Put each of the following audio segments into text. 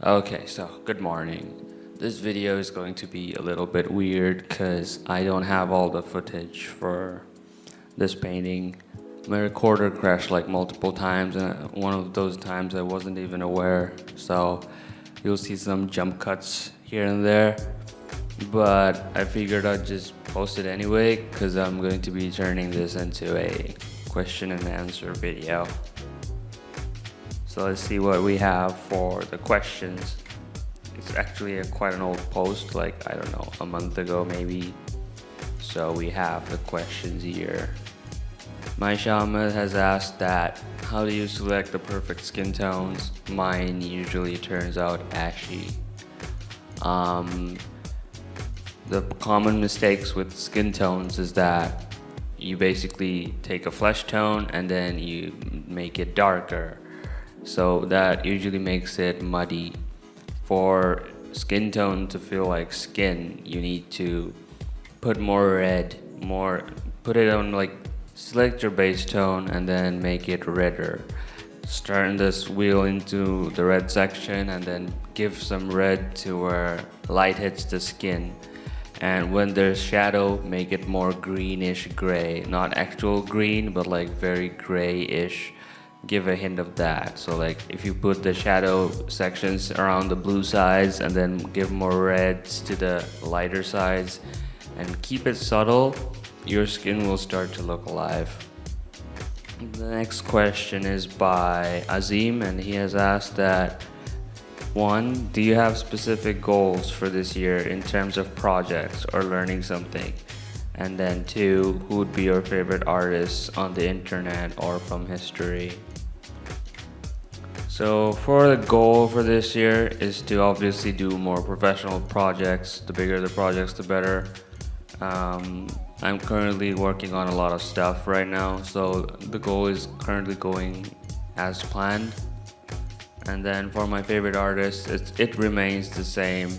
Okay, so good morning. This video is going to be a little bit weird because I don't have all the footage for this painting. My recorder crashed like multiple times, and one of those times I wasn't even aware. So you'll see some jump cuts here and there. But I figured I'd just post it anyway because I'm going to be turning this into a question and answer video. So let's see what we have for the questions. It's actually quite an old post, like I don't know, a month ago maybe. So we have the questions here. My shaman has asked that how do you select the perfect skin tones? Mine usually turns out ashy. Um, the common mistakes with skin tones is that you basically take a flesh tone and then you make it darker. So that usually makes it muddy. For skin tone to feel like skin, you need to put more red, put it on like select your base tone and then make it redder. Turn this wheel into the red section and then give some red to where light hits the skin. And when there's shadow, make it more greenish gray, not actual green, but like very grayish. Give a hint of that. So like if you put the shadow sections around the blue sides and then give more reds to the lighter sides and keep it subtle, your skin will start to look alive. The next question is by Azim, and he has asked that one, do you have specific goals for this year in terms of projects or learning something? And then two, who would be your favorite artists on the internet or from history? So for the goal for this year is to obviously do more professional projects. The bigger the projects, the better. I'm currently working on a lot of stuff right now, so the goal is currently going as planned. And then for my favorite artist, it remains the same.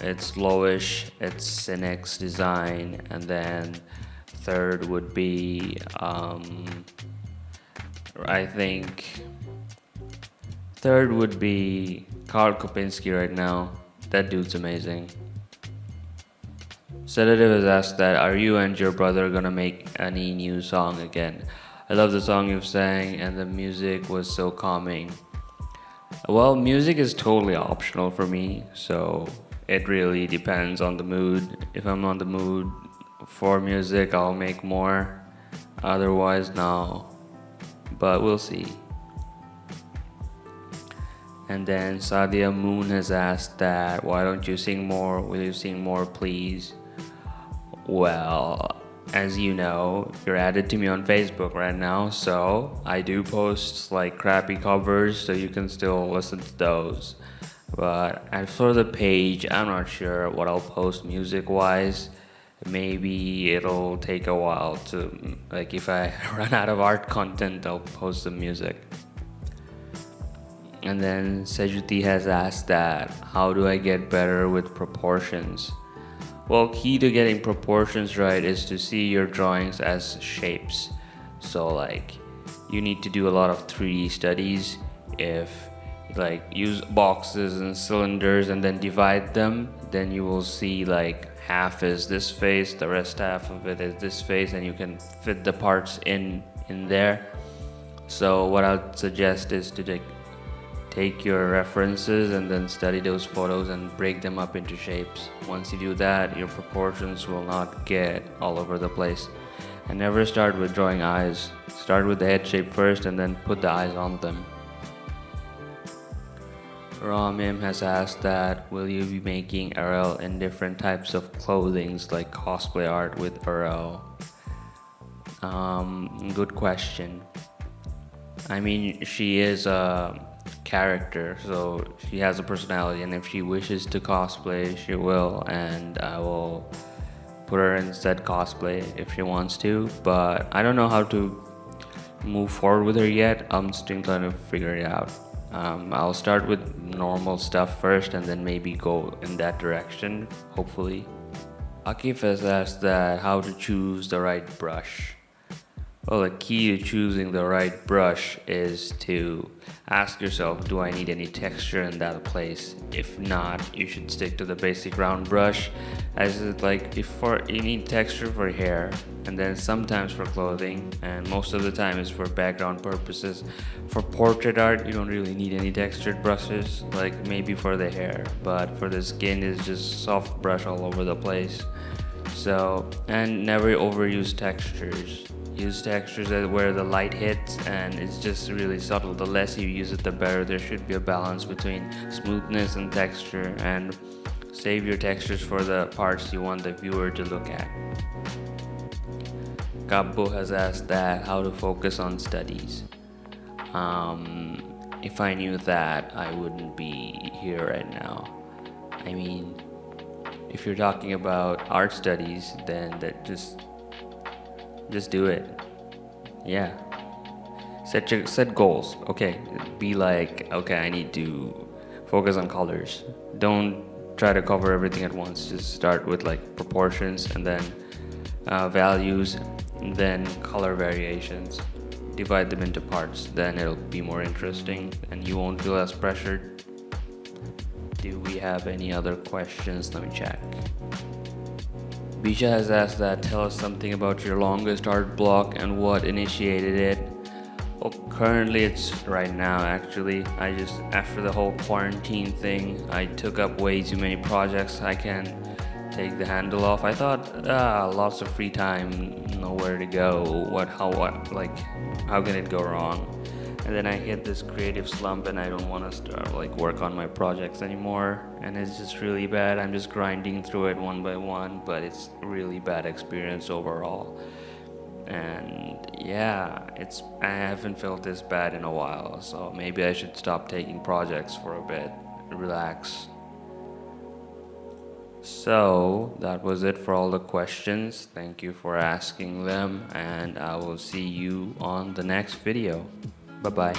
It's Lowish, it's Cynic's design, and then third would be I think third would be Karl Kopinski right now. That dude's amazing. Sedative has asked that are you and your brother gonna make any new song again? I love the song you've sang and the music was so calming. Well, music is totally optional for me, so it really depends on the mood. If I'm on the mood for music, I'll make more. Otherwise, no. But we'll see. And then Sadia Moon has asked that why don't you sing more? Will you sing more, please? Well, as you know, you're added to me on Facebook right now, so I do post like crappy covers, so you can still listen to those. But as for the page, I'm not sure what I'll post music wise. Maybe it'll take a while to, like, if I run out of art content, I'll post some music. And then Sejuti has asked that how do I get better with proportions? Well, key to getting proportions right is to see your drawings as shapes. So like you need to do a lot of 3D studies. If like use boxes and cylinders and then divide them, then you will see like half is this face, the rest half of it is this face, and you can fit the parts in there. So what I'd suggest is to take your references and then study those photos and break them up into shapes. Once you do that, your proportions will not get all over the place. And never start with drawing eyes. Start with the head shape first and then put the eyes on them. Ramim has asked that will you be making RL in different types of clothings like cosplay art with RL? Good question. I mean, she is a character, so she has a personality, and if she wishes to cosplay, she will, and I will put her in said cosplay if she wants to. But I don't know how to move forward with her yet. I'm still trying to figure it out. I'll start with normal stuff first and then maybe go in that direction, hopefully. Akif has asked that how to choose the right brush. Well, the key to choosing the right brush is to ask yourself, do I need any texture in that place? If not, you should stick to the basic round brush, as it's like if for you need texture for hair, and then sometimes for clothing, and most of the time is for background purposes. For portrait art, you don't really need any textured brushes, like maybe for the hair, but for the skin, it's just soft brush all over the place. So, and never overuse textures. Use textures where the light hits and it's just really subtle. The less you use it, the better. There should be a balance between smoothness and texture, and save your textures for the parts you want the viewer to look at. Gabbo has asked that how to focus on studies. If I knew that, I wouldn't be here right now. I mean, if you're talking about art studies, then that just do it. Yeah. Set goals. Okay. Be like, okay, I need to focus on colors. Don't try to cover everything at once. Just start with like proportions, and then values, and then color variations. Divide them into parts. Then it'll be more interesting, and you won't feel as pressured. Do we have any other questions? Let me check. Bisha has asked that tell us something about your longest art block and what initiated it. Well, currently it's right now actually. I just, after the whole quarantine thing, I took up way too many projects I can take the handle off. I thought, lots of free time, nowhere to go. How can it go wrong? And then I hit this creative slump and I don't want to start work on my projects anymore, and it's just really bad. I'm just grinding through it one by one, but it's a really bad experience overall. And yeah, I haven't felt this bad in a while, so maybe I should stop taking projects for a bit, relax. So that was it for all the questions. Thank you for asking them, and I will see you on the next video. Bye-bye.